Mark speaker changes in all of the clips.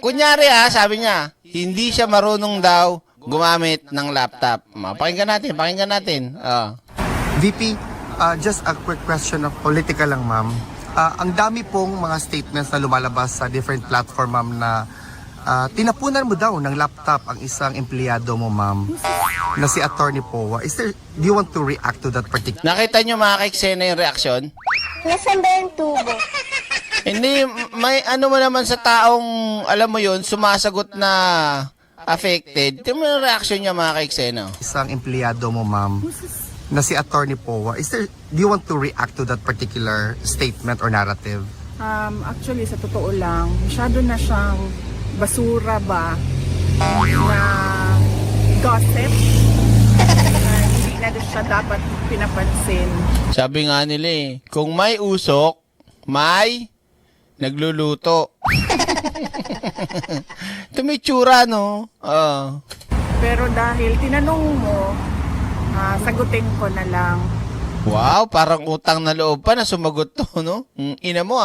Speaker 1: Kunyari sabi niya, hindi siya marunong daw gumamit ng laptop. Pakinggan natin.
Speaker 2: VP, just a quick question of political lang, ma'am. Ang dami pong mga statements na lumalabas sa different platform, ma'am, na tinapunan mo daw ng laptop ang isang empleyado mo, ma'am, na si Attorney Powa. Do you want to react to that particular?
Speaker 1: Nakita niyo mga kaiksena yung reaksyon?
Speaker 3: Nasaan ba yung tubo?
Speaker 1: Hindi, may ano mo naman sa taong, alam mo yun, sumasagot na affected. Tingnan mo yung reaction niya mga kaiksena.
Speaker 2: Isang empleyado mo, ma'am, na si Attorney Powa. Do you want to react to that particular statement or narrative?
Speaker 4: Actually, sa totoo lang, masyado na siyang basura ba na gossip na hindi na siya dapat pinapansin.
Speaker 1: Sabi nga nila kung may usok, may nagluluto. Ito may tsura, no?
Speaker 4: Pero dahil tinanong mo, sagutin ko na lang.
Speaker 1: Wow, parang utang na loob pa na sumagot to, no? Ina mo,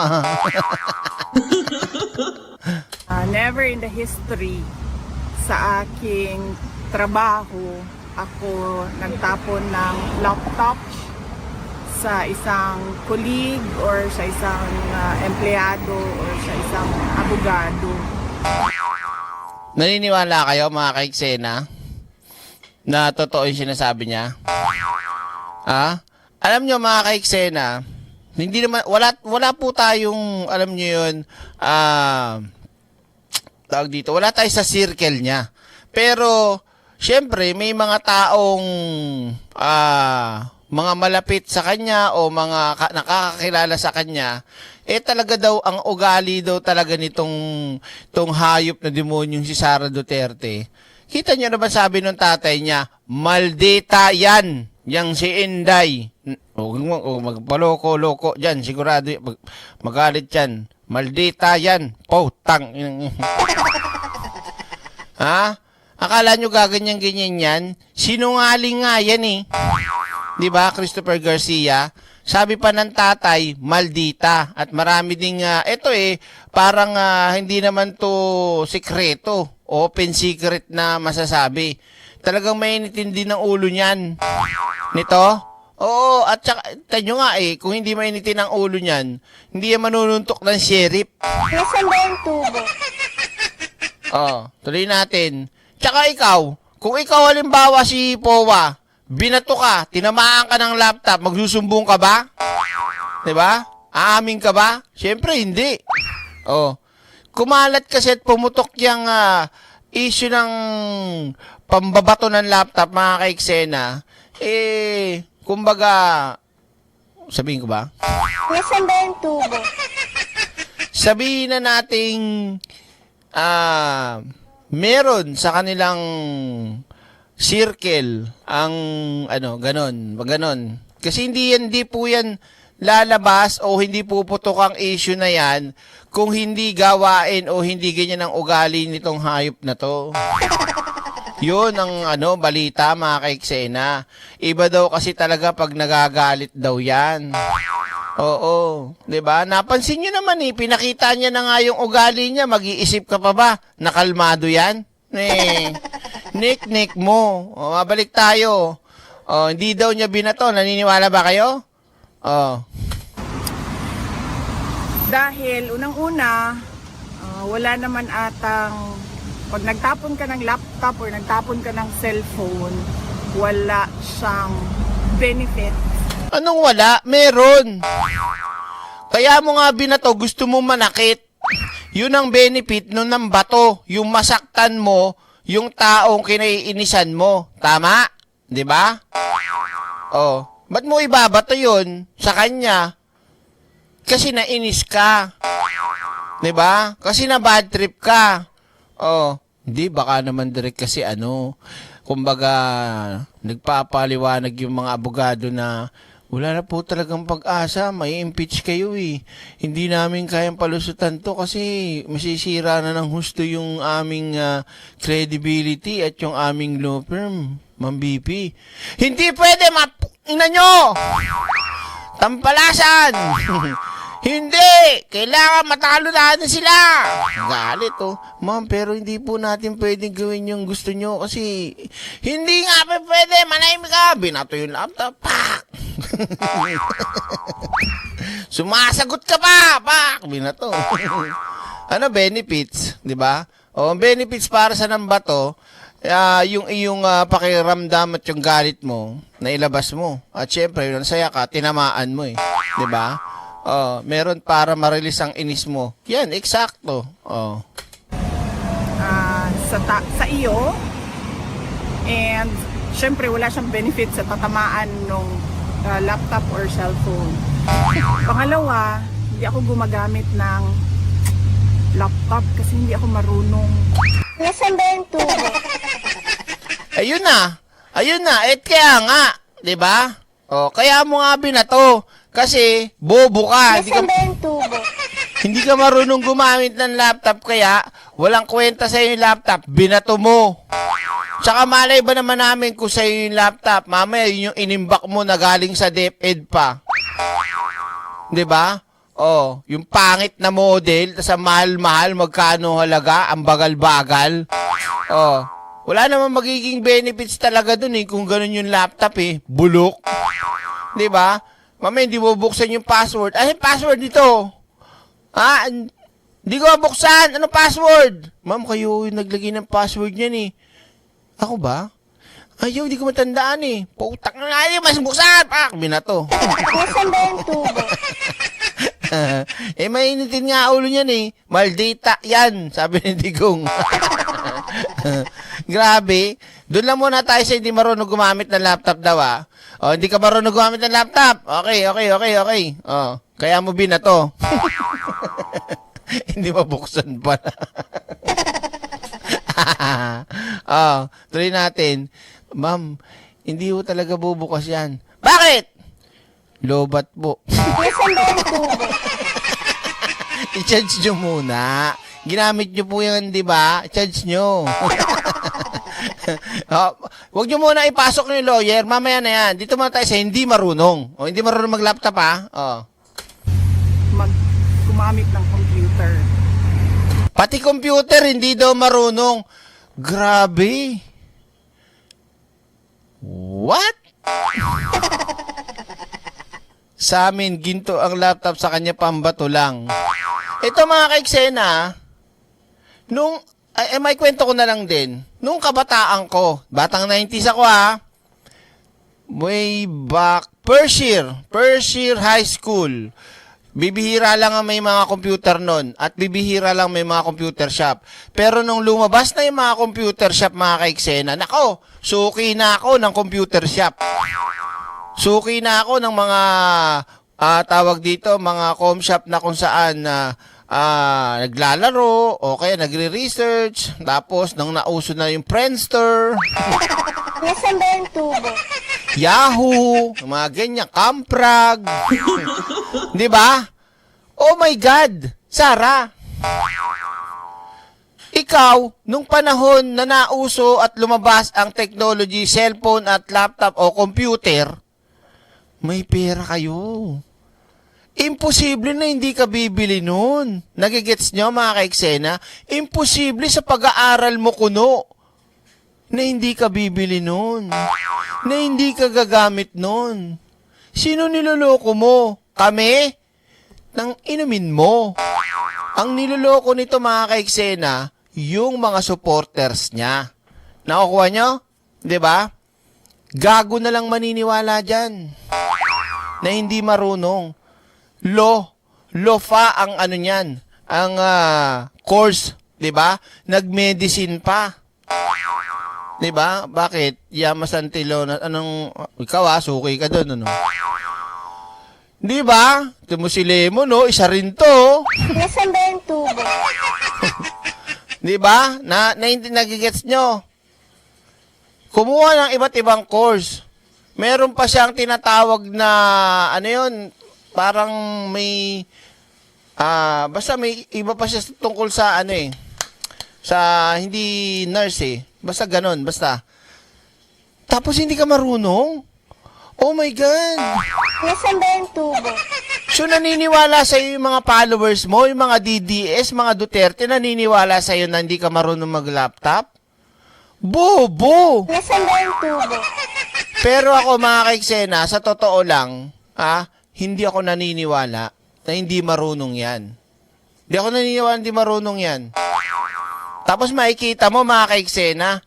Speaker 4: Never in the history sa aking trabaho ako nagtapon ng laptop sa isang colleague or sa isang empleyado or sa isang abogado.
Speaker 1: Naniniwala kayo mga kaiksena na totoo yung sinasabi niya? Alam nyo mga kaiksena, hindi naman, wala po tayong, alam nyo yun, tawag dito, wala tayo sa circle niya. Pero, syempre, may mga taong, mga malapit sa kanya o mga nakakakilala sa kanya, talaga daw, ang ugali daw talaga tong hayop na demonyong si Sara Duterte. Kita niyo na ba sabi ng tatay niya, maldita yan, yang si Inday. Magpaloko-loko dyan, sigurado, magalit yan. Maldita yan, potang. Akala nyo gaganyan-ganyan yan? Sinungaling nga yan Diba, Christopher Garcia? Sabi pa ng tatay, maldita. At marami ding, parang hindi naman to sikreto. Open secret na masasabi. Talagang mainitin din ng ulo niyan. Nito? Oo, at saka, tanyo nga kung hindi mainitin ang ulo niyan, hindi yan manununtok ng sheriff.
Speaker 3: Nasaan ba yung tubo?
Speaker 1: Tuloy natin. Tsaka ikaw, kung ikaw halimbawa si Powa, binato ka, tinamaan ka ng laptop, magsusumbong ka ba? Diba? Aamin ka ba? Siyempre, hindi. Kumalat kasi at pumutok yung issue ng pambabato ng laptop, mga kaiksena, kumbaga, sabihin ko ba?
Speaker 3: Nasaan ba yung tubo?
Speaker 1: Sabihin na nating meron sa kanilang circle ang ganon. Kasi hindi po yan lalabas o hindi puputok ang issue na yan kung hindi gawain o hindi ganyan ang ugali nitong hayop na to. Yun ang balita mga kaiksena. Iba daw kasi talaga pag nagagalit daw yan. Oo, 'di ba? Napansin niyo naman pinakita niya na nga yung ugali niya, mag-iisip ka pa ba na kalmado 'yan? Nick mo. Mabalik tayo. Hindi daw niya binato, naniniwala ba kayo?
Speaker 4: Dahil unang-una, wala naman atang pag nagtapon ka ng laptop or nagtapon ka ng cellphone, wala siyang benefit.
Speaker 1: Anong wala? Meron. Kaya mo nga binato, gusto mo manakit. Yun ang benefit nun ng bato. Yung masaktan mo, yung taong kinaiinisan mo. Tama? Di ba? Ba't mo ibabato yun sa kanya? Kasi nainis ka. Di ba? Kasi na bad trip ka. Hindi, baka naman direct kasi kumbaga, nagpapaliwanag yung mga abogado na wala na po talagang pag-asa, may impeach kayo Hindi namin kayang palusutan to kasi masisira na ng husto yung aming credibility at yung aming law firm, Ma'am BP. Hindi pwede, ina nyo! Tampalasan! Hindi! Kailangan matalo natin sila! Galit oh. Ma'am, pero hindi po natin pwedeng gawin yung gusto nyo kasi hindi nga pa pwede. Manahimik ka. Binato yung laptop. Pak! Sumasagot ka pa! Pak! Binato. Ano benefits? Di ba? O, ang benefits para sa nambato, yung iyong pakiramdam at yung galit mo, na ilabas mo. At syempre, yun, saya ka, tinamaan mo eh. Di ba? Oh, meron para ma-release ang inis mo. Yan, eksakto. Oh.
Speaker 4: Sa iyo, and syempre wala siyang benefit sa tatamaan ng laptop or cellphone. Pangalawa, hindi ako gumagamit ng laptop kasi hindi ako marunong.
Speaker 3: Nasaan ba yung tubo?
Speaker 1: Ayun na. Ayun na. Kaya nga. 'Di ba? Oh, kaya mo nga binato. Kasi bobo ka.
Speaker 3: Nasaan ba yung tubo?
Speaker 1: Hindi ka marunong gumamit ng laptop kaya walang kwenta sa yung laptop. Binato mo. Tsaka malay ba naman namin kung sa yung laptop, mamaya yun yung inimbak mo na galing sa DepEd pa. 'Di ba? Oh, yung pangit na model, tas ang mahal-mahal, magkano halaga, ang bagal-bagal. Oh, wala naman magiging benefits talaga dun eh, kung ganun yung laptop eh, bulok. 'Di ba? Mamaya hindi mo buksan yung password. Ay, password nito. Ha? Hindi ko buksan. Ano password? Ma'am, kayo yung naglagay ng password niyan eh. Ako ba? Ayaw, hindi ko matandaan eh. Putak na nga yun, mas buksan! Pak! Binato.
Speaker 3: Nasaan ba yung tubo?
Speaker 1: Mainitin nga ulo niyan eh. Maldita yan, sabi ni Digong. Grabe. Doon lang muna tayo sa hindi marunong gumamit ng laptop daw ah. O, hindi ka marunong gumamit ng laptop. Okay. O, kaya mo binato. Hindi mabuksan pa na. Tuloy natin. Ma'am, hindi ho talaga bubukas yan. Bakit? Lobat po.
Speaker 3: Nasaan ba yung tubo?
Speaker 1: I-charge nyo muna. Ginamit nyo po yan, di ba? I-charge nyo. Huwag nyo muna ipasok ng lawyer. Mamaya na yan. Dito muna tayo sa hindi marunong. O, hindi marunong mag-laptop ha. O.
Speaker 4: Gumamit ng computer.
Speaker 1: Pati computer, hindi daw marunong. Grabe. What? Sa amin, ginto ang laptop, sa kanya pambato lang. Ito mga kaiksena, may kwento ko na lang din. Nung kabataan ko, batang 90s ako ha, way back, first year high school. Bibihira lang ang may mga computer nun at bibihira lang may mga computer shop. Pero nung lumabas na yung mga computer shop mga kaiksena, nako, suki na ako ng computer shop. Suki na ako ng mga tawag dito, mga com shop na kung saan naglalaro o kaya nagre-research. Tapos nang nauso na yung Friendster,
Speaker 3: Nasaan ba yung tubo?
Speaker 1: Yahoo, mga ganyan, Camprag. Di ba? Oh my God, Sarah. Ikaw, nung panahon na nauso at lumabas ang technology, cellphone at laptop o computer, may pera kayo. Imposible na hindi ka bibili nun. Nagigets nyo mga kaiksena? Imposible sa pag-aaral mo kuno na hindi ka bibili nun. Na hindi ka gagamit nun. Sino niloloko mo? Kami? Nang inumin mo. Ang niloloko nito mga kaiksena, yung mga supporters niya. Nakukuha nyo? 'Di ba? Gago na lang maniniwala dyan. Na hindi marunong. Lofa ang ano niyan, ang course, 'di ba? Nag-medicine pa. 'Di ba? Bakit? Yamas Antilo, anong ikaw suki ka doon ano? 'Di ba? Tumo si Lemon no, isa rin 'to.
Speaker 3: Nasaan ba yung tubo?
Speaker 1: 'Di ba? Nagigets nyo. Kumuha ng iba't ibang course. Meron pa siyang tinatawag na ano 'yon, parang may basta may iba pa siya tungkol sa ano eh. Sa hindi nurse eh. Basta ganun, basta. Tapos hindi ka marunong? Oh my God!
Speaker 3: Nasaan ba yung tubo?
Speaker 1: So naniniwala sa yung mga followers mo, yung mga DDS, mga Duterte, naniniwala sa na hindi ka marunong mag-laptop? Bobo!
Speaker 3: Nasaan ba yung tubo?
Speaker 1: Pero ako mga kaiksena, sa totoo lang, hindi ako naniniwala na hindi marunong yan. Hindi ako naniniwala na hindi marunong yan. Tapos makikita mo mga kaiksena,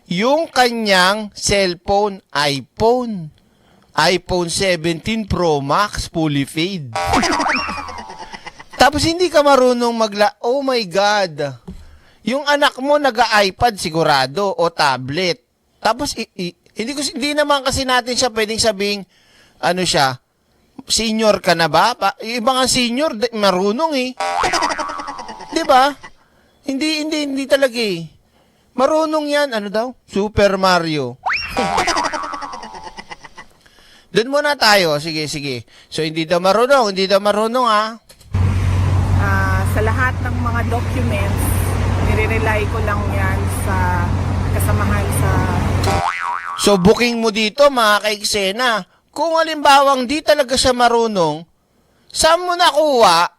Speaker 1: yung kanyang cellphone, iPhone 17 Pro Max, fully fade. Tapos hindi ka marunong oh my God. Yung anak mo nag-iPad sigurado o tablet. Tapos hindi naman kasi natin siya pwedeng sabing ano siya, senior ka na ba? Iba nga senior, marunong eh. 'Di ba? Hindi talaga eh. Marunong yan, ano daw? Super Mario. Doon muna tayo. Sige. So, hindi daw marunong ha.
Speaker 4: Sa lahat ng mga documents, nire-rely ko lang yan sa kasamahan sa...
Speaker 1: So, booking mo dito, mga kaiksena. Kung halimbawang di talaga siya marunong, saan mo nakuha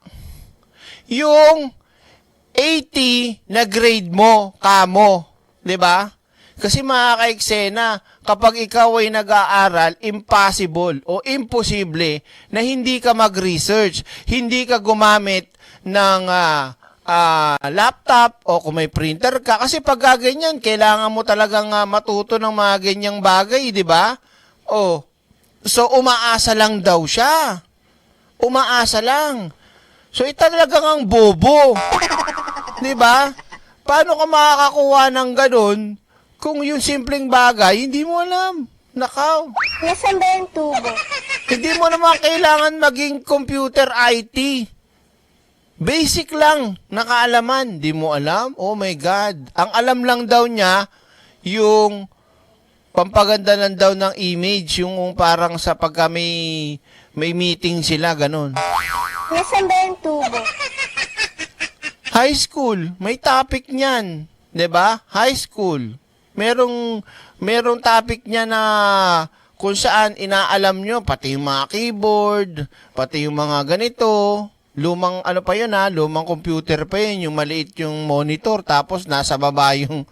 Speaker 1: yung 80 na grade mo, kamo? 'Di ba? Kasi mga kaiksena, kapag ikaw ay nag-aaral, impossible o imposible na hindi ka mag-research, hindi ka gumamit ng laptop o kung may printer ka. Kasi pag ganyan, kailangan mo talagang matuto ng mga ganyang bagay, di ba? So umaasa lang daw siya. Umaasa lang. So talagang ang bobo. Di ba? Paano ka makakakuha ng ganun kung yung simpleng bagay, hindi mo alam? Nakaw.
Speaker 3: Nasaan ba yung tubo?
Speaker 1: Hindi mo naman kailangan maging computer IT. Basic lang, nakaalaman. Di mo alam? Oh my God. Ang alam lang daw niya, yung pampaganda lang daw ng image, yung parang sa pagka may meeting sila, ganun.
Speaker 3: Nasaan ba yung tubo?
Speaker 1: High school, may topic niyan, 'di ba? High school. Merong topic niya na kung saan inaalam nyo pati yung mga keyboard, pati yung mga ganito. Lumang ano pa 'yun lumang computer pa 'yun, yung maliit yung monitor tapos nasa baba yung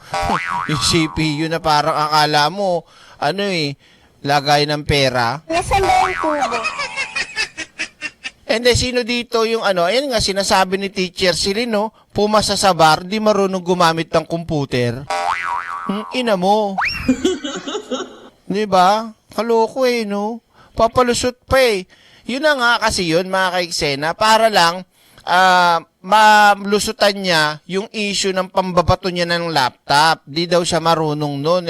Speaker 1: yung CPU na parang akala mo lagay ng pera.
Speaker 3: Nasaan ba yung tubo?
Speaker 1: And then, sino dito yung ayan nga, sinasabi ni Teacher Silino, pumasa sa bar, di marunong gumamit ng computer. Ina mo. Di ba? Kaloko no? Papalusot pa Yun na nga kasi yun, mga kaiksena, para lang malusutan niya yung issue ng pambabato niya ng laptop. Di daw siya marunong nun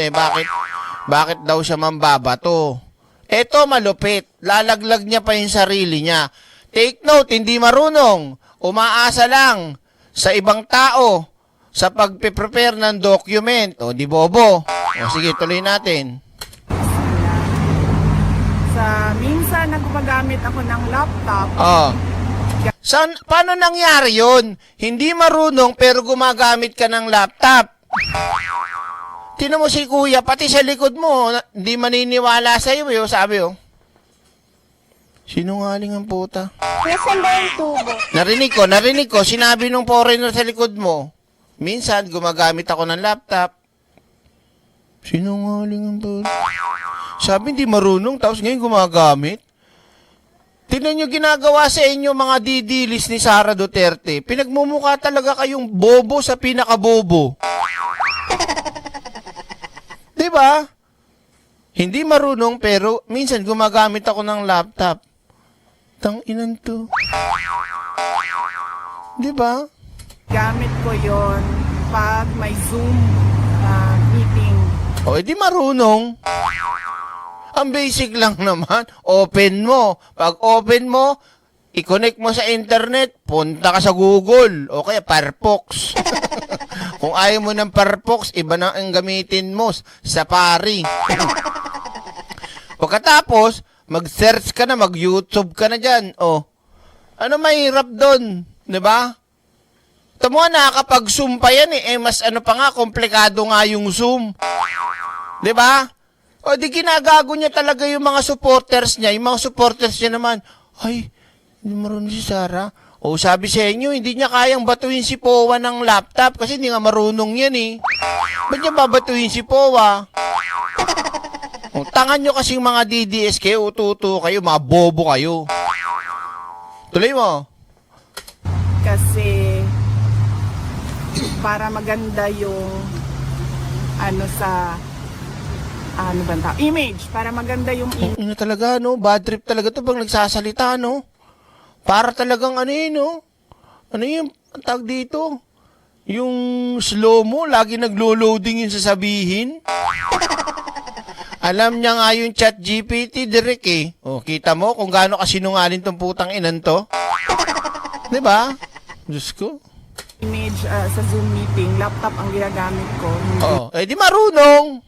Speaker 1: Bakit daw siya mambabato? Eto malupit, lalaglag niya pa yung sarili niya. Take note, hindi marunong. Umaasa lang sa ibang tao sa pagpe-prepare ng document. O, di bobo. O, sige, tuloy natin.
Speaker 4: Minsan nagpagamit ako ng laptop.
Speaker 1: Paano nangyari yun? Hindi marunong pero gumagamit ka ng laptop. Tinan mo si kuya, pati sa likod mo, hindi maniniwala sa'yo sabi Sinungaling ang puta.
Speaker 3: Nasaan ba yung tubo?
Speaker 1: Narinig ko, sinabi nung foreigner sa likod mo, minsan gumagamit ako ng laptop. Sinungaling ang puta. Sabi hindi marunong, tapos ngayon gumagamit. Tingnan nyo ginagawa sa inyo mga didilis ni Sara Duterte. Pinagmumukha talaga kayong bobo sa pinakabobo. Diba? Hindi marunong pero minsan gumagamit ako ng laptop. Tang-inan to. Diba?
Speaker 4: Gamit ko yon pag may Zoom meeting.
Speaker 1: O, edi marunong. Ang basic lang naman, open mo. Pag open mo, i-connect mo sa internet, punta ka sa Google o kaya Firefox. Kung ayaw mo ng Firefox, iba na ang gamitin mo, Safari. Pagkatapos, mag-search ka na, mag-YouTube ka na dyan. Ano mahirap doon? Diba? Tamo na, kapag Zoom pa yan mas pa nga, komplikado nga yung Zoom. Diba? Di ginagago niya talaga yung mga supporters niya. Yung mga supporters niya naman, ay, Hindi marunong si Sarah. O sabi sa inyo, hindi niya kayang batuin si Powa ng laptop kasi hindi nga marunong yan eh. Ba't niya babatuin si Powa? O, tangan nyo kasing mga DDS kayo, ututo kayo, mga bobo kayo. Tuloy mo.
Speaker 4: Kasi para maganda yung image. Para maganda yung image.
Speaker 1: Ano talaga, no? Bad trip talaga to pag nagsasalita, no? Para talagang ano yun, no? Ano yung tag dito? Yung slow mo, lagi naglo-loading yung sasabihin. Alam niya nga yung chat GPT, Direk eh. O, kita mo kung gaano kasinungaling tong putang inan to? Diba? Diyos ko.
Speaker 4: Image sa Zoom meeting, laptop ang ginagamit ko.
Speaker 1: Oo, eh di marunong.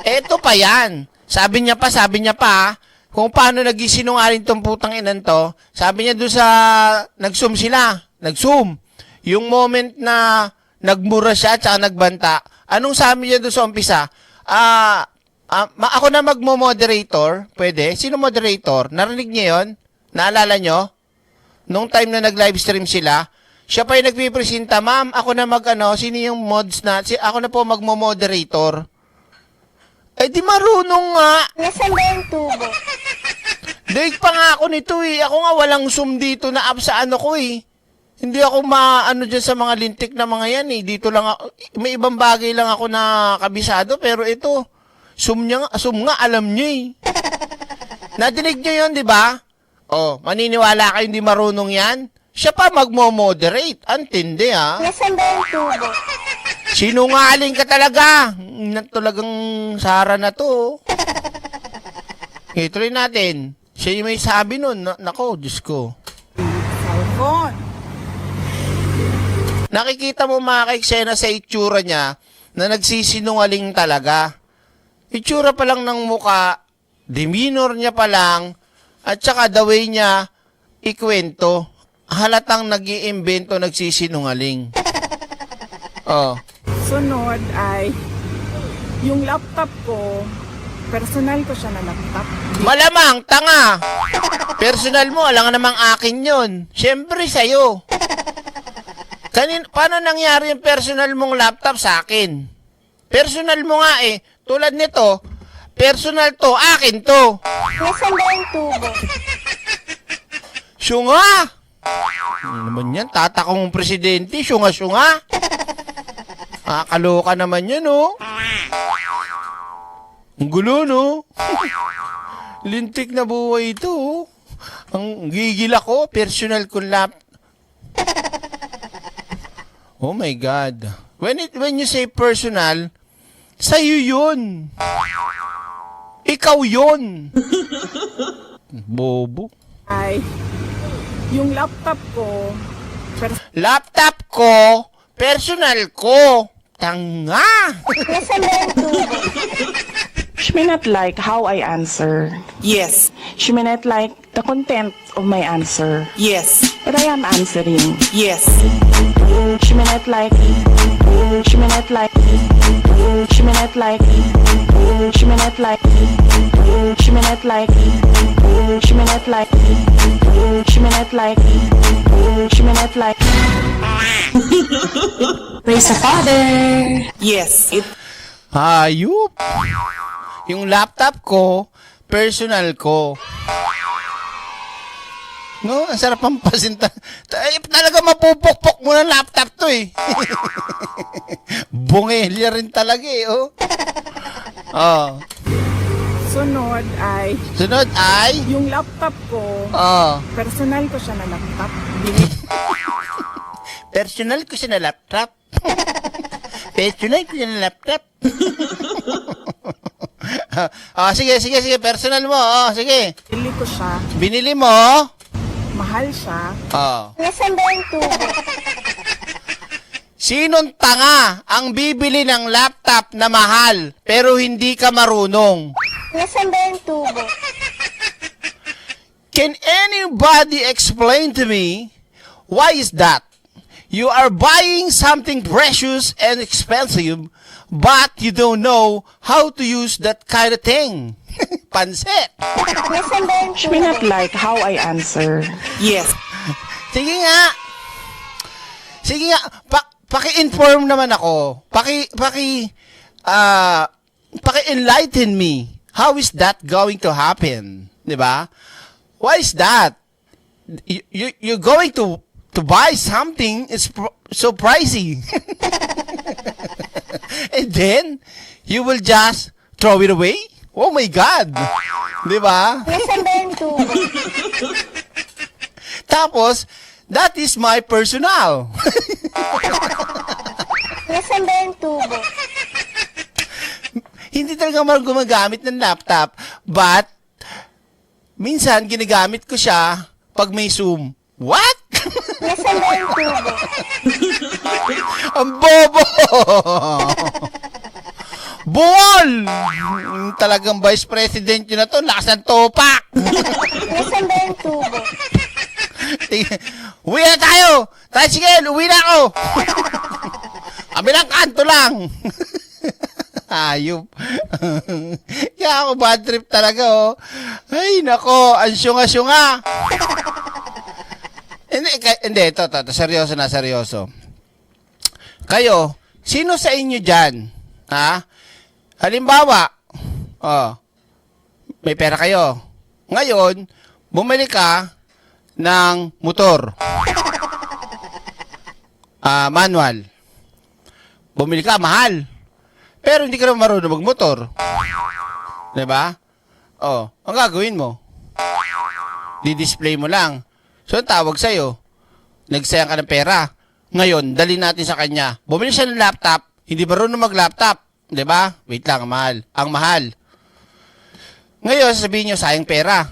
Speaker 1: Eto pa yan. Sabi niya pa, kung paano naging sinungaling tong putang inan to, sabi niya doon sa, nag-zoom sila, nag-zoom. Yung moment na nagmura siya at saka nagbanta, anong sabi niya doon sa umpisa? Ako na magmo-moderator, pwede? Sino moderator? Narinig niya yon? Naalala nyo? Nung time na nag-livestream sila, siya pa yung nagpipresenta, ma'am, ako na sino yung mods na, ako na po magmo-moderator. Eh di marunong nga.
Speaker 3: Nasaan ba yung tubo?
Speaker 1: Daig pa nga ako nito eh. Ako nga walang Zoom dito na app sa ano ko eh. Hindi ako dyan sa mga lintik na mga yan eh. Dito lang ako, may ibang bagay lang ako na kabisado, pero ito, Zoom nga, alam nyo eh. Nadinig nyo yun, di ba? Oh, maniniwala kayo hindi marunong yan? Siya pa magmo-moderate. Antindi ha.
Speaker 3: Nasaan ba yung tubo?
Speaker 1: Sinungaling ka talaga. Talagang Sara na to. Ituloy natin. Siya yung may sabi nun. Nako, Diyos ko.
Speaker 4: Cellphone.
Speaker 1: Nakikita mo mga kaiksena sa itsura niya na nagsisinungaling talaga. Itsura pa lang ng muka, demeanor niya pa lang, at saka the way niya ikwento, halatang nag-iimbento, nagsisinungaling. Oh.
Speaker 4: Sunod ay yung laptop ko, personal ko siya na laptop.
Speaker 1: Malamang, tanga! Personal mo, alam nga namang akin yun. Siyempre sa'yo. Paano nangyari yung personal mong laptop sa akin? Personal mo nga eh. Tulad nito, personal to, akin to.
Speaker 3: Nasaan ba yung tubo?
Speaker 1: Syunga! Ano naman yan? Tatakong presidente, syunga-syunga. Kaloka naman yan, no? Ang gulo, no? Lintik na buhay ito, oh. Ang gigil ako, personal ko Oh my God. When you say personal, sa'yo yun. Ikaw yun. Bobo.
Speaker 4: Ay yung laptop ko,
Speaker 1: Laptop ko, personal ko. Tanga.
Speaker 3: Nasaan ba yung tubo?
Speaker 5: She may not like how I answer.
Speaker 6: Yes,
Speaker 5: She may not like the content of my answer.
Speaker 6: yes,
Speaker 5: But I am answering.
Speaker 6: yes,
Speaker 5: She may not like. She may not like. She may not like. She may not like. She may not like. She may not like. She may not like. She may not like. Praise the Father.
Speaker 6: yes.
Speaker 1: Hayop. Yung laptop ko, personal ko. No, ang sarap ang pasinta. Talaga mapupukpok mo ng laptop to eh. Bungelya rin talaga eh, oh. Oh.
Speaker 4: sunod ay
Speaker 1: Sunod ay,
Speaker 4: yung laptop ko,
Speaker 1: oh.
Speaker 4: personal ko siya na laptop.
Speaker 1: Personal ko siya na laptop. Personal ko siya na laptop. Sige, personal mo. Sige.
Speaker 4: Binili ko siya,
Speaker 1: Binili mo.
Speaker 4: mahal siya.
Speaker 3: Nasaan ba yung tubo?
Speaker 1: Sinong tanga ang bibili ng laptop na mahal pero hindi ka marunong?
Speaker 3: Nasaan ba yung tubo?
Speaker 1: Can anybody explain to me why is that? You are buying something precious and expensive, but you don't know how to use that kind of thing. Pansit.
Speaker 3: Nasaan ba yung
Speaker 5: She may not
Speaker 3: tubo?
Speaker 5: like how I answer.
Speaker 6: Yes.
Speaker 1: Sige nga. Sige nga, paki-inform naman ako. Paki-enlighten me. How is that going to happen? 'Di ba? Why is that? You're going to buy something is so pricey. And then you will just throw it away? Oh my God. 'Di ba?
Speaker 3: Nasaan ba yung tubo?
Speaker 1: Tapos, that is my personal.
Speaker 3: Nasaan ba yung tubo?
Speaker 1: Hindi talaga marunong gumagamit ng laptop, but minsan ginagamit ko siya pag may Zoom. What?
Speaker 3: Nasaan ba yung tubo?
Speaker 1: Ang bobo! Buwol! Talagang vice president yun na to, lakas ng topak!
Speaker 3: Nasaan ba yung tubo?
Speaker 1: Uwi na tayo! Tricycle, uwi na ako! Kabilang kanto lang! Ayop. Kaya ako bad trip talaga, oh. Ay, nako, ang syunga-syunga. Hindi, ito, seryoso na, seryoso. Kayo, sino sa inyo dyan? Ha? Halimbawa, may pera kayo. Ngayon, bumili ka ng motor. Manual. Bumili ka, mahal. Pero hindi ka naman marunong magmotor. Diba? Ang gagawin mo? Di-display mo lang. So, ang tawag sa'yo, nagsayang ka ng pera. Ngayon, dali natin sa kanya. Bumili siya ng laptop, hindi marunong mag-laptop. Diba? Wait lang, ang mahal. Ang mahal. Ngayon, sasabihin nyo, sayang pera.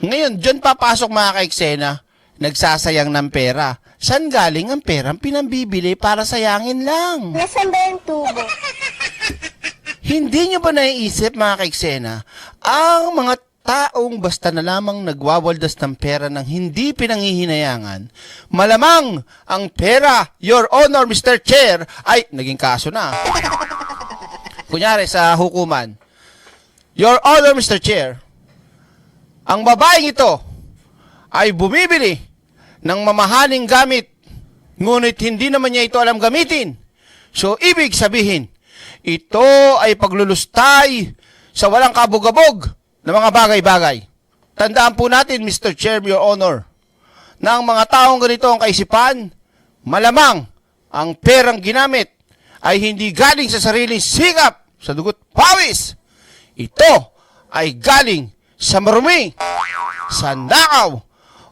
Speaker 1: Ngayon, dyan papasok mga ka-eksena, nagsasayang ng pera. Saan galing ang perang pinambibili para sayangin lang?
Speaker 3: Nasaan ba yung tubo?
Speaker 1: Hindi nyo ba naiisip mga ka-eksena, ang mga taong basta na lamang nagwawaldas ng pera ng hindi pinanghihinayangan, malamang ang pera, Your Honor, Mr. Chair, ay naging kaso na. Kunyari sa hukuman, Your Honor, Mr. Chair, ang babaeng ito ay bumibili ng mamahaling gamit, ngunit hindi naman niya ito alam gamitin. So, ibig sabihin, ito ay paglulustay sa walang kabog-abog na mga bagay-bagay. Tandaan po natin, Mr. Chair, Your Honor, na ang mga taong ganito ang kaisipan, malamang ang perang ginamit ay hindi galing sa sariling sikap, sa dugot pawis. Ito ay galing sa marumi, sa nakaw,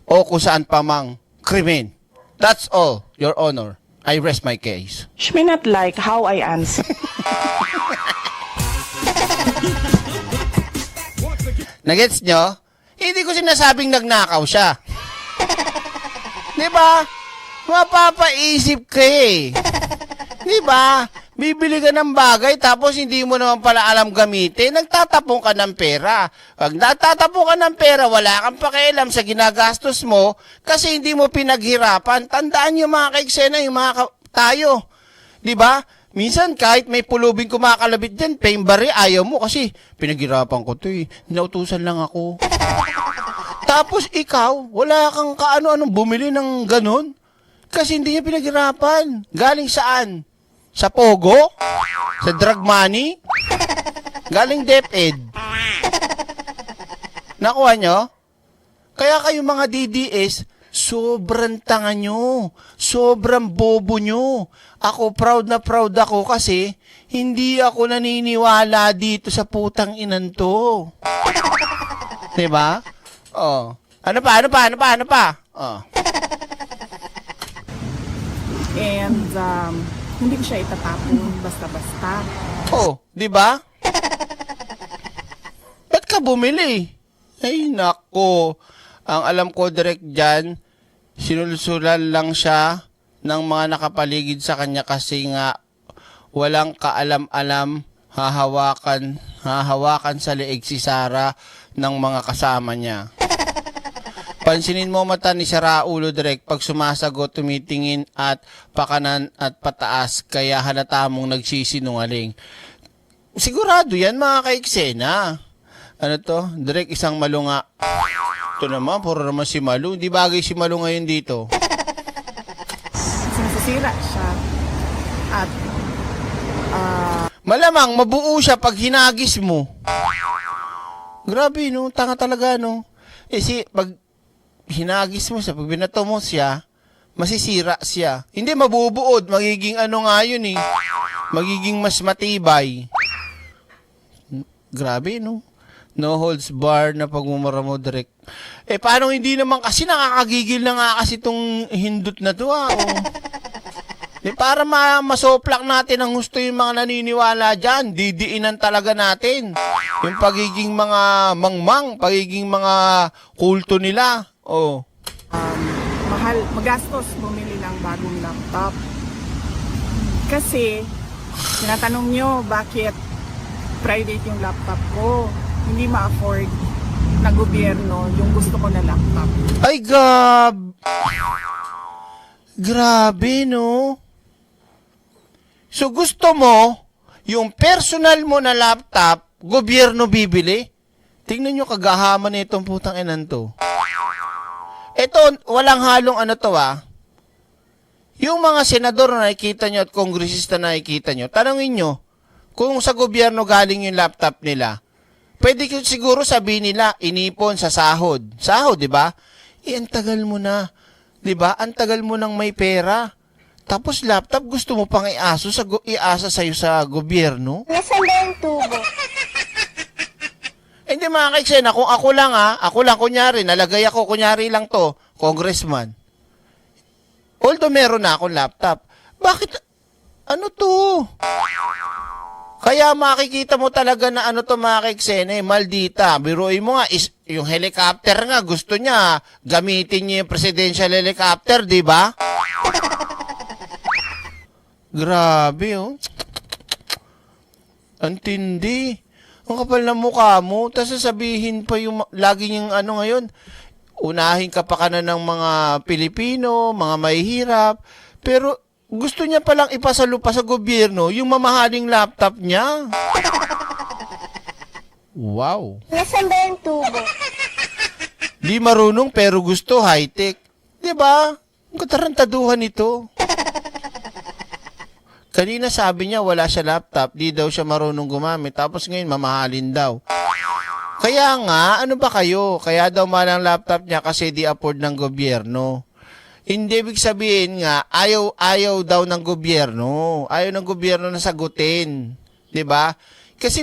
Speaker 1: o kung saan pa mang krimen. That's all, Your Honor. I rest my case.
Speaker 5: She may not like how I answer.
Speaker 1: Nagets nyo? Hindi ko sinasabing nagnakaw siya. Diba? Mapapaisip ka eh. Diba? Bibili ka ng bagay tapos hindi mo naman pala alam gamitin, nagtatapong ka ng pera. Pag nagtatapong ka ng pera, wala kang pakialam sa ginagastos mo kasi hindi mo pinaghirapan. Tandaan nyo mga ka-eksena, yung mga tayo. Diba? Minsan kahit may pulubing kumakalabit dyan, paimbari, ayaw mo kasi pinaghirapan ko to eh. Nautusan lang ako. Tapos ikaw, wala kang kaano-anong bumili ng ganun kasi hindi niya pinaghirapan. Galing saan? Sa Pogo? Sa drug money? Galing DepEd. Nakuha nyo? Kaya kayo mga DDS, sobrang tanga nyo. Sobrang bobo nyo. Ako proud na proud ako kasi hindi ako naniniwala dito sa putang inan to. Diba? Ano pa?
Speaker 4: And hindi ko siya itatapon basta-basta.
Speaker 1: Di ba? Ba't ka bumili? Ay, nako. Ang alam ko direct dyan, sinulsulan lang siya ng mga nakapaligid sa kanya kasi nga walang kaalam-alam, hahawakan sa leeg si Sarah ng mga kasama niya. Pansinin mo mata ni Saraulo direct pag sumasagot, tumitingin at pakanan at pataas kaya halata mong nagsisinungaling. sigurado yan mga ka-eksena. Ano to? Direct isang Malu nga. Ito naman, puro naman si Malu. Hindi bagay si Malu ngayon dito.
Speaker 4: Sinisira siya. At
Speaker 1: Malamang, mabuo siya pag hinagis mo. Grabe, no? Tanga talaga, no? Pag hinagis mo siya, pag binato mo siya, masisira siya. Hindi mabubuod, magiging ano nga yun eh. Magiging mas matibay. Grabe, no? No holds bar na pagmumura mo direct. Paano hindi naman kasi nakakagigil na nga kasi itong hindot na to, oh. Para masoplak natin ang gusto yung mga naniniwala dyan, didiinan talaga natin. Yung pagiging mga mangmang, pagiging mga kulto nila. Oh.
Speaker 4: magastos bumili ng bagong laptop. Kasi, tinatanong nyo bakit private yung laptop ko. Hindi ma-afford ng gobyerno yung gusto ko na laptop.
Speaker 1: Ay, grabe, no? So, gusto mo, yung personal mo na laptop, gobyerno bibili? Tingnan nyo kagahaman na itong putang inan to. Ito, walang halong ano to, Yung mga senador na nakikita nyo at kongresista na nakikita nyo, tanongin nyo, kung sa gobyerno galing yung laptop nila, pwede siguro sabihin nila, inipon sa sahod. Sahod, di ba? Ang tagal mo na. Di ba? Ang tagal mo nang may pera. Tapos laptop, gusto mo pang iasa sa'yo sa gobyerno?
Speaker 3: Nasaan ba yung tubo?
Speaker 1: Hindi mga kaiksena, kung ako lang kunyari, nalagay ako, kunyari lang to, congressman. Although meron na akong laptop, bakit, ano to? Kaya makikita mo talaga na ano to mga kaiksena, maldita. Biruin mo nga, yung helicopter nga, gusto niya, gamitin niya yung presidential helicopter, di ba? Grabe, oh. Antindi. Ang kapal na mukha mo, tapos sasabihin pa yung, lagi yung ano ngayon, unahin ka pa ka na ng mga Pilipino, mga mahihirap, pero gusto niya palang ipasalupa sa gobyerno yung mamahaling laptop niya. Wow.
Speaker 3: Nasaan ba yung tubo?
Speaker 1: Di marunong pero gusto high-tech. Diba? Ang katarantaduhan ito. Kanina sabi niya wala siya laptop, di daw siya marunong gumamit, tapos ngayon mamahalin daw. Kaya nga, ano ba kayo? Kaya daw mahal ang laptop niya kasi di afford ng gobyerno. Hindi ibig sabihin nga, ayaw daw ng gobyerno. Ayaw ng gobyerno na sagutin. 'Di ba? Kasi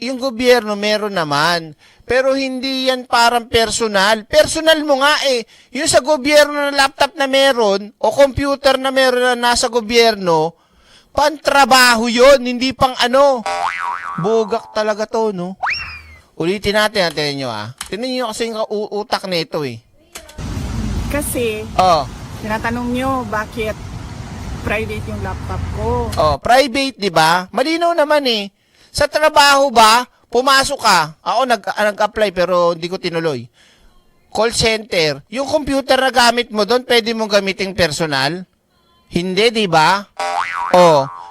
Speaker 1: yung gobyerno meron naman. Pero hindi yan parang personal. Personal mo nga eh. Yung sa gobyerno na laptop na meron, o computer na meron na nasa gobyerno, pantrabaho yun, hindi pang ano. Bugak talaga to, no? Ulitin natin nyo, Tingnan nyo kasi yung utak nito, eh.
Speaker 4: Kasi, tinatanong nyo bakit private yung laptop ko.
Speaker 1: Private, di ba? Malinaw naman, eh. Sa trabaho ba, pumasok ka. Ako nag-apply pero hindi ko tinuloy. Call center. Yung computer na gamit mo doon, pwede mong gamitin personal? Hindi, di ba?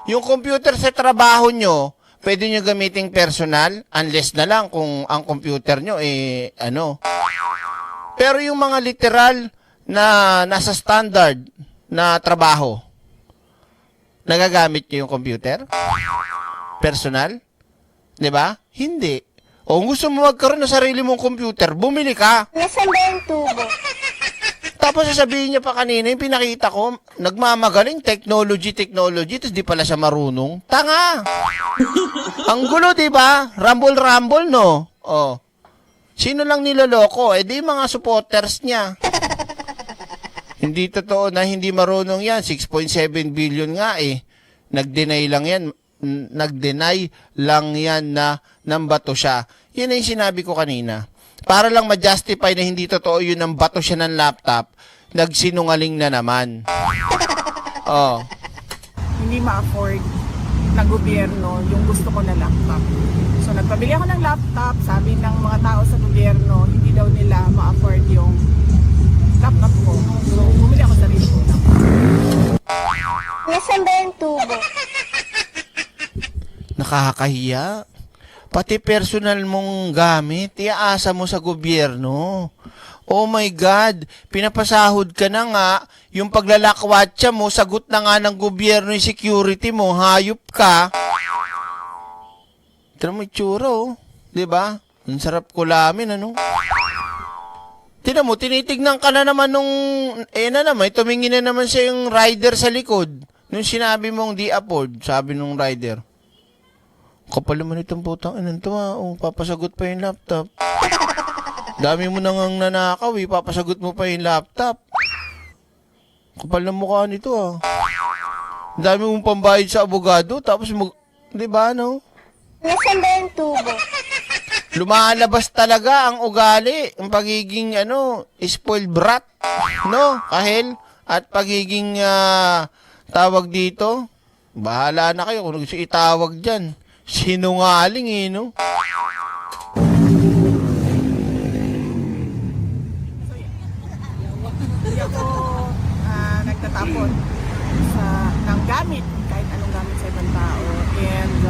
Speaker 1: Yung computer sa trabaho nyo, pwede nyo gamitin personal, unless na lang kung ang computer nyo, Pero yung mga literal na nasa standard na trabaho, nagagamit nyo yung computer? Personal? Di ba? Hindi. O kung gusto mo magkaroon ng sarili mong computer, bumili ka.
Speaker 3: Nasaan ba yung tubo?
Speaker 1: Tapos sasabihin niya pa kanina, yung pinakita ko, nagmamagaling, technology, tapos di pala siya marunong. Tanga! Ang gulo, di ba? Rumble, no? Sino lang niloloko? Di mga supporters niya. Hindi totoo na hindi marunong yan. 6.7 billion nga Nag-deny lang yan na nambato siya. Yun ang sinabi ko kanina. Para lang ma-justify na hindi totoo yun ang bato siya ng laptop, nagsinungaling na naman.
Speaker 4: Hindi ma-afford ng gobyerno yung gusto ko na laptop. So nagpabili ako ng laptop, sabi ng mga tao sa gobyerno, hindi daw nila ma-afford yung laptop ko. So bumili ako sarili ko laptop.
Speaker 3: Nasaan ba yung tubo?
Speaker 1: Nakakahiya. Pati personal mong gamit, iaasa mo sa gobyerno. Oh my God, pinapasahod ka na nga, yung paglalakwatsa mo, sagot na nga ng gobyerno yung security mo, hayop ka. Tira mo itsura, oh. Diba? Ang sarap kulamin, ano? Tignan mo, tinitignan ka na naman nung, tumingin na naman siya yung rider sa likod. Nung sinabi mong di afford, sabi nung rider, kapal naman itong putang inan to, papasagot pa yung laptop. Dami mo nang nanakaw, papasagot mo pa yung laptop. Kapal ng mukha nito, Dami mong pambayad sa abogado, tapos di ba, no?
Speaker 3: Nasaan ba yung tubo?
Speaker 1: Lumalabas talaga ang ugali, ang pagiging, spoiled brat, no? Kahel, at pagiging, tawag dito, bahala na kayo kung gusto itawag dyan. Sinungaling, no?
Speaker 4: Hindi ako nagtatapon ng gamit, kahit anong gamit sa ibang tao. And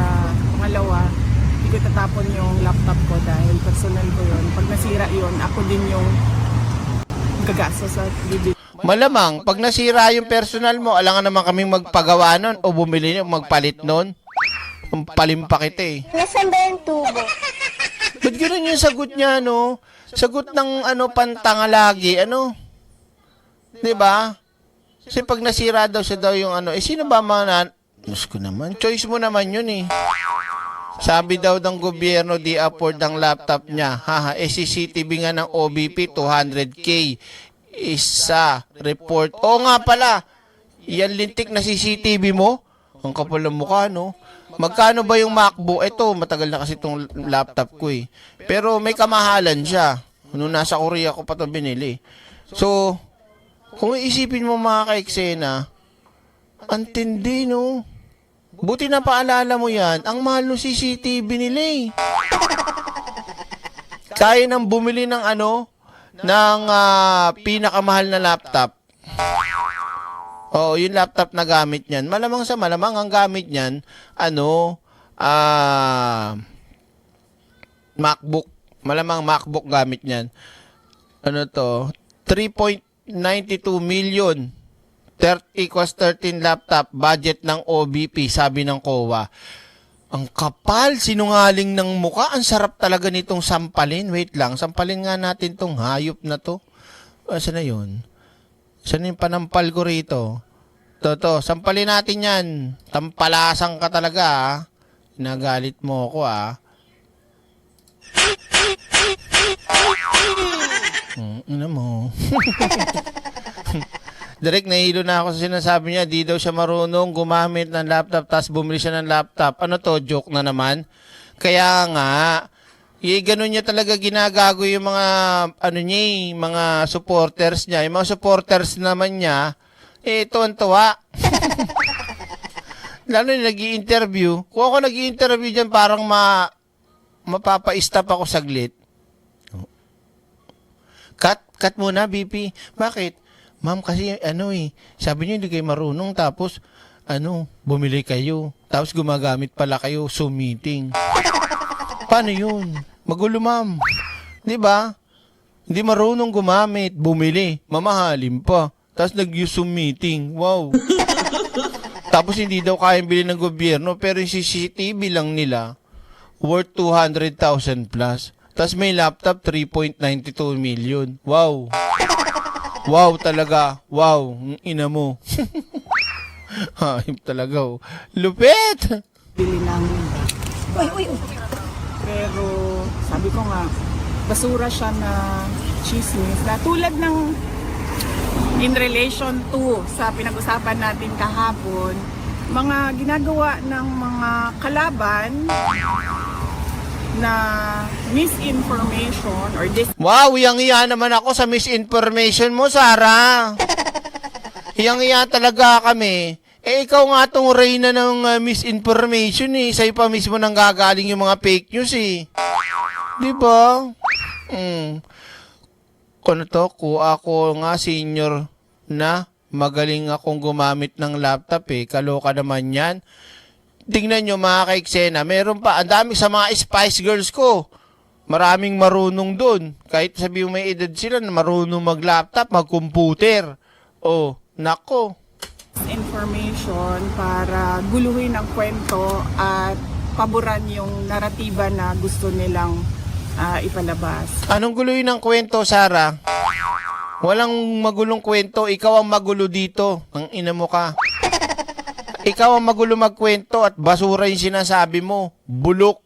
Speaker 4: pangalawa, hindi ko tatapon yung laptop ko dahil personal ko yun. Pag nasira yun, ako din yung gagasa sa bibig.
Speaker 1: Malamang, pag nasira yung personal mo, alangan naman kaming magpagawa nun o bumili nyo, magpalit nun. Ang palimpa kita,
Speaker 3: Nasaan ba yung tubo?
Speaker 1: Ba't ganun yung sagot niya, no? Sagot ng, pantanga lagi, Diba? Kasi pag nasira daw siya daw yung sino ba mga Diyos ko naman, choice mo naman yun, Sabi daw ng gobyerno, di afford ang laptop niya. CCTV nga ng OBP, 200K. Isa, report. Oo nga pala, yan lintik na CCTV mo. Ang kapal ng mukha, no? Magkano ba yung MacBook? Ito, matagal na kasi itong laptop ko, Pero may kamahalan siya. Nung nasa Korea ko pa ito binili. So, kung iisipin mo mga ka-eksena, ang tindi, no? Buti na paalala mo yan, ang mahal ng CCTV nila, Kaya nang bumili ng pinakamahal na laptop. Oo, yung laptop na gamit niyan. Malamang sa malamang ang gamit niyan, MacBook. Malamang MacBook gamit niyan. 3.92 million. Equals 13 laptop. Budget ng OBP, sabi ng COA. Ang kapal, sinungaling ng muka. Ang sarap talaga nitong sampalin. Wait lang, sampalin nga natin tong hayop na to. Saan na yun? Saan yung panampal ko rito? To, sampalin natin yan. Tampalasang ka talaga, Nagalit mo ako, Ano mo? Direk, nahilo na ako sa sinasabi niya, di daw siya marunong gumamit ng laptop, tapos bumili siya ng laptop. Ano to, joke na naman? Kaya nga, ganun niya talaga ginagago yung mga, mga supporters niya. Yung mga supporters naman niya, tuwan-tuwa. Lalo na nag-i-interview. Kung ako nag-i-interview dyan, parang mapapa-stop ako saglit. Cut muna, BP. Bakit? Ma'am, kasi sabi niyo hindi kayo marunong, tapos, bumili kayo. Tapos gumagamit pala kayo, Zoom meeting. Paano yun? Magulo, ma'am. Di ba? Hindi marunong gumamit, bumili, mamahalin pa. Tapos nag-Zoom meeting. Wow. Tapos hindi daw kayang bilhin ng gobyerno, pero yung CCTV lang nila, worth 200,000 plus. Tapos may laptop, 3.92 million. Wow. Wow talaga. Wow. Ina mo. Hayop talaga. Lupit!
Speaker 4: Bili namin. Pero sabi ko nga, basura siya na chismis. Na tulad ng in relation to sa pinag-usapan natin kahapon, mga ginagawa ng mga kalaban na misinformation or
Speaker 1: Wow, iyang-iya naman ako sa misinformation mo, Sarah. Iyang-iya talaga kami. Ikaw nga tong reyna ng misinformation, Sa'yo pa mismo nang gagaling yung mga fake news, Di ba? Kung ako nga senior na magaling akong gumamit ng laptop, kaloka naman yan. tingnan nyo mga kaiksena, meron pa, ang dami sa mga Spice Girls ko. Maraming marunong dun. Kahit sabi mo may edad sila na marunong mag-laptop, mag-computer. Oh, nako.
Speaker 4: Information para guluhin ang kwento at paboran yung naratiba na gusto nilang ipalabas.
Speaker 1: Anong guluhin ng kwento, Sarah? Walang magulong kwento, ikaw ang magulo dito. Ang ina mo ka. Ikaw ang magulo magkwento at basura yung sinasabi mo. Bulok.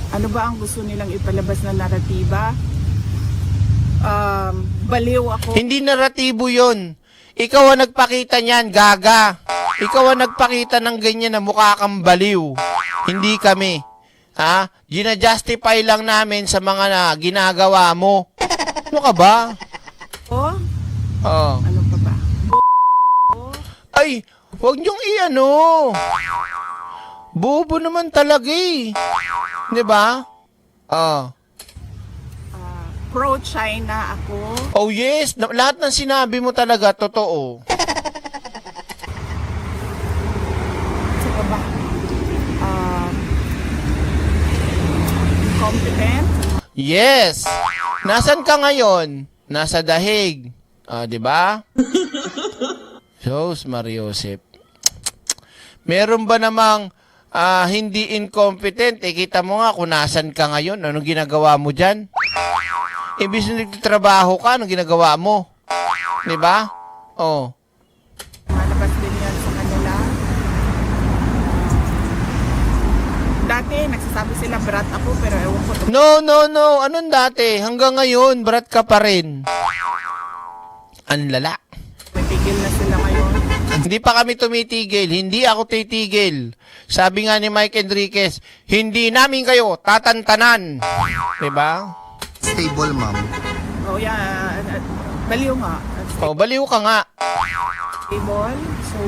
Speaker 4: Ano ba ang gusto nilang ipalabas na naratiba? Baliw ako.
Speaker 1: Hindi naratibo yon. Ikaw ang nagpakita niyan, gaga. Ikaw ang nagpakita ng ganyan na mukha kang baliw. Hindi kami. Ha? Gina-justify lang namin sa mga ginagawa mo. Ano ka ba?
Speaker 4: Oh?
Speaker 1: Oo.
Speaker 4: Ano pa ba?
Speaker 1: Ay, huwag niyong i-ano. Bobo naman talaga eh. Di ba?
Speaker 4: Pro-China ako.
Speaker 1: Oh yes, lahat ng sinabi mo talaga, totoo.
Speaker 4: Ano pa ba? Incompetent.
Speaker 1: Yes. Nasaan ka ngayon? Nasa dahig. Di ba? Diyos, Mariosep. Meron ba namang hindi incompetent? Kita mo nga kung nasan ka ngayon. Anong ginagawa mo dyan? Ibig na nagtatrabaho ka, anong ginagawa mo? Di ba? Oh.
Speaker 4: Malabas din yan sa kanila. Dati, nagsasabi sila brat ako, pero ewan ko.
Speaker 1: No. Anong dati? Hanggang ngayon, brat ka pa rin. Ang lala.
Speaker 4: Natigil na sila ngayon.
Speaker 1: Hindi pa kami tumitigil. Hindi ako titigil. Sabi nga ni Mike Enriquez, hindi namin kayo tatantanan. Diba?
Speaker 2: Stable, ma'am.
Speaker 4: Oh, yeah. Baliw nga.
Speaker 1: Oh, baliw ka nga.
Speaker 4: Stable. So,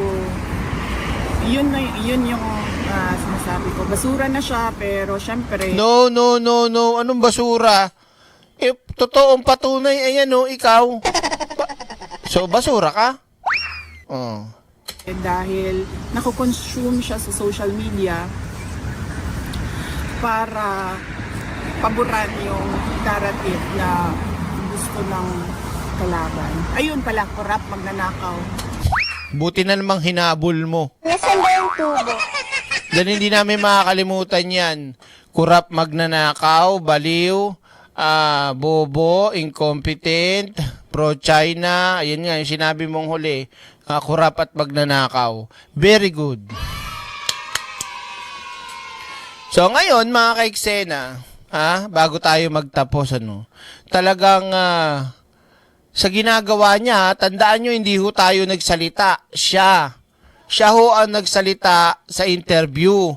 Speaker 4: yun yung sinasabi ko. Basura na siya, pero syempre...
Speaker 1: No. Anong basura? Totoong patunay, ayan o, ikaw. So, basura ka? Oh.
Speaker 4: Dahil nakoconsume siya sa social media para paboran yung narrative na gusto ng kalaban. Ayun pala, corrupt, magnanakaw.
Speaker 1: Buti na namang hinabol mo.
Speaker 3: Nasaan ba yung tubo?
Speaker 1: Dahil hindi namin makakalimutan yan. Kurap, magnanakaw, baliw, bobo, incompetent, pro-China. Ayan nga, yung sinabi mong huli. Kurap at magnanakaw. Very good. So ngayon, mga kaiksena, bago tayo magtapos, talagang sa ginagawa niya, tandaan nyo, hindi ho tayo nagsalita. Siya ho ang nagsalita sa interview.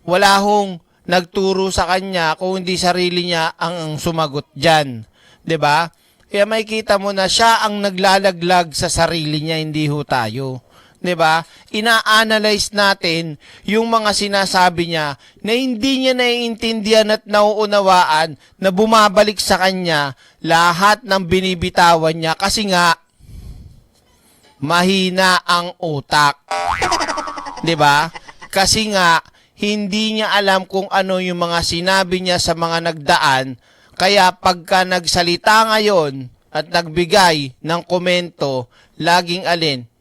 Speaker 1: Wala hong nagturo sa kanya kung hindi sarili niya ang sumagot dyan. 'Di ba? Kaya makikita mo na siya ang naglalaglag sa sarili niya, hindi ho tayo. 'Di ba? Ina-analyze natin yung mga sinasabi niya na hindi niya naiintindihan at nauunawaan na bumabalik sa kanya lahat ng binibitawan niya kasi nga mahina ang utak. 'Di ba? Kasi nga hindi niya alam kung ano yung mga sinabi niya sa mga nagdaan. Kaya pagka nagsalita ngayon at nagbigay ng komento, laging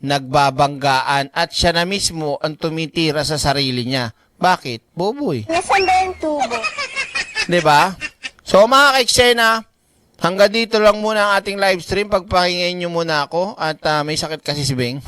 Speaker 1: nagbabanggaan at siya na mismo ang tumitira sa sarili niya. Bakit? Boboy.
Speaker 3: Nasaan ba yung tubo?
Speaker 1: 'Di ba? So mga kaiksena, hanggang dito lang muna ang ating live stream. Pagpakinggan nyo muna ako at may sakit kasi si Beng.